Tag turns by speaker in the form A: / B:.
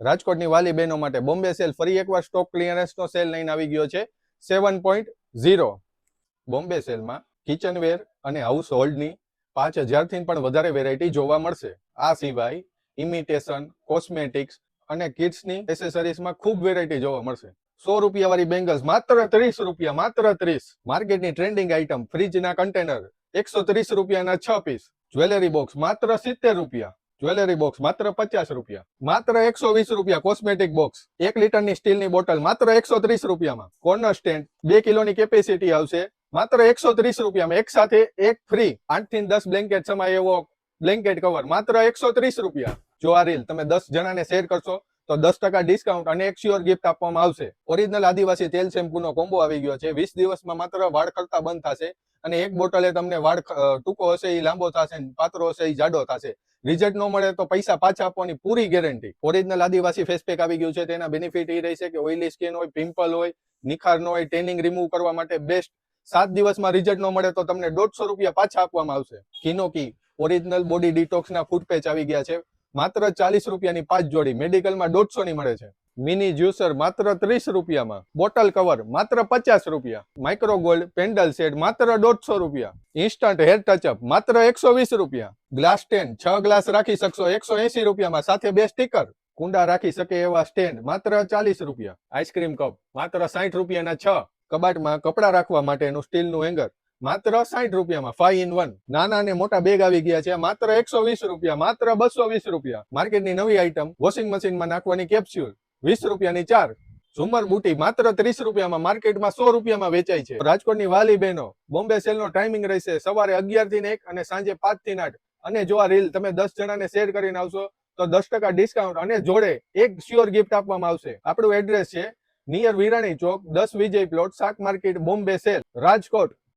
A: રાજકોટની વાલી બહેનો માટે બોમ્બે સેલ ફરી એકવાર સ્ટોક ક્લિયરન્સનો સેલ લઈને આવી ગયો છે 7.0. બોમ્બે સેલમાં કિચનવેર અને હાઉસ હોલ્ડની 5000 થી પણ વધારે વેરાયટી જોવા મળશે. આ સિવાય ઇમિટેશન, કોસ્મેટિક્સ અને કિડ્સની એસેસરીઝમાં ખૂબ વેરાયટી જોવા મળશે. 100 રૂપિયા વાળી બેંગલ્સ માત્ર 30 રૂપિયા, માત્ર 30. માર્કેટની ટ્રેન્ડિંગ આઇટમ ફ્રીજના કન્ટેનર 130 રૂપિયાના 6 પીસ. જ્વેલરી બોક્સ માત્ર 70 રૂપિયા. જ્વેલરી બોક્સ માત્ર 50 રૂપિયા. માત્ર 120 રૂપિયા કોસ્મેટિક બોક્સ. 1 લીટરની સ્ટીલની બોટલ માત્ર 130 રૂપિયામાં. કોર્નર સ્ટેન્ડ 2 કિલોની કેપેસિટી આવશે માત્ર 130 રૂપિયામાં. એક સાથે એક ફ્રી. 8 થી 10 બ્લેન્કેટ સમાય એવો બ્લેન્કેટ કવર માત્ર 130 રૂપિયા. જો આ રીલ તમે 10 જણાને શેર કરશો તો 10% ડિસ્કાઉન્ટ અને એક શ્યોર ગિફ્ટ આપવામાં આવશે. ઓરિજિનલ આદિવાસી તેલ શેમ્પૂનો કોમ્બો આવી ગયો છે. 20 દિવસમાં માત્ર વાળ ખરતા બંધ થશે અને એક બોટલે તમને વાળ ટૂંકો હશે એ લાંબો થશે, પાતળો હશે એ જાડો થશે. રિઝલ્ટ ન મળે તો પૈસા પાછા આપવાની પૂરી ગેરંટી. ઓરિજિનલ આદિવાસી ફેસ પેક આવી ગયું છે. તેના બેનિફિટ એ રહેશે કે ઓઇલી સ્કિન હોય, પિમ્પલ હોય, નિખાર ન હોય, ટેનિંગ રિમૂવ કરવા માટે બેસ્ટ. 7 દિવસમાં રિઝલ્ટ ન મળે તો તમને 150 રૂપિયા પાછા આપવામાં આવશે. કિનોકી ઓરિજિનલ બોડી ડિટોક્સના ફૂટ પેચ આવી ગયા છે માત્ર 40 રૂપિયાની 5 જોડી. મેડિકલમાં 150 ની મળે છે. મિની જ્યુસર માત્ર 30 રૂપિયામાં. બોટલ કવર માત્ર 50 રૂપિયા. માઇક્રો ગોલ્ડ પેન્ડલ સેટ માત્ર 150 રૂપિયા. ઇન્સ્ટન્ટ હેર ટચઅપ માત્ર 120 રૂપિયા. ગ્લાસ સ્ટેન્ડ 6 ગ્લાસ રાખી શકશો 180 રૂપિયામાં, સાથે 2 સ્ટીકર. કુંડા રાખી શકે એવા સ્ટેન્ડ માત્ર 40 રૂપિયા. આઈસ્ક્રીમ કપ માત્ર 60 રૂપિયાના 6. કબાટમાં કપડા રાખવા માટેનું સ્ટીલનું હેંગર માત્ર 60 રૂપિયામાં. 5 in 1. નાના અને મોટા બેગ આવી ગયા છે માત્ર 120 રૂપિયા, માત્ર 220 રૂપિયા. માર્કેટની નવી આઈટમ વોશિંગ મશીનમાં નાખવાની કેપ્સ્યુલ 20 રૂપિયાની 4. ઝુમર બુટી માત્ર 30 રૂપિયામાં, માર્કેટમાં 100 રૂપિયામાં વેચાય છે. રાજકોટની વાલી બહેનો, બોમ્બે સેલનો ટાઈમિંગ રહેશે સવારે 11 થી 1 અને સાંજે 5 થી 8. અને જો આ રીલ તમે 10 જણાને શેર કરીને આવશો તો 10% ડિસ્કાઉન્ટ અને જોડે એક શ્યોર ગિફ્ટ આપવામાં આવશે. આપણું એડ્રેસ છે નિયર વિરાણી ચોક, 10 વિજય પ્લોટ, શાક માર્કેટ, બોમ્બે સેલ, રાજકોટ.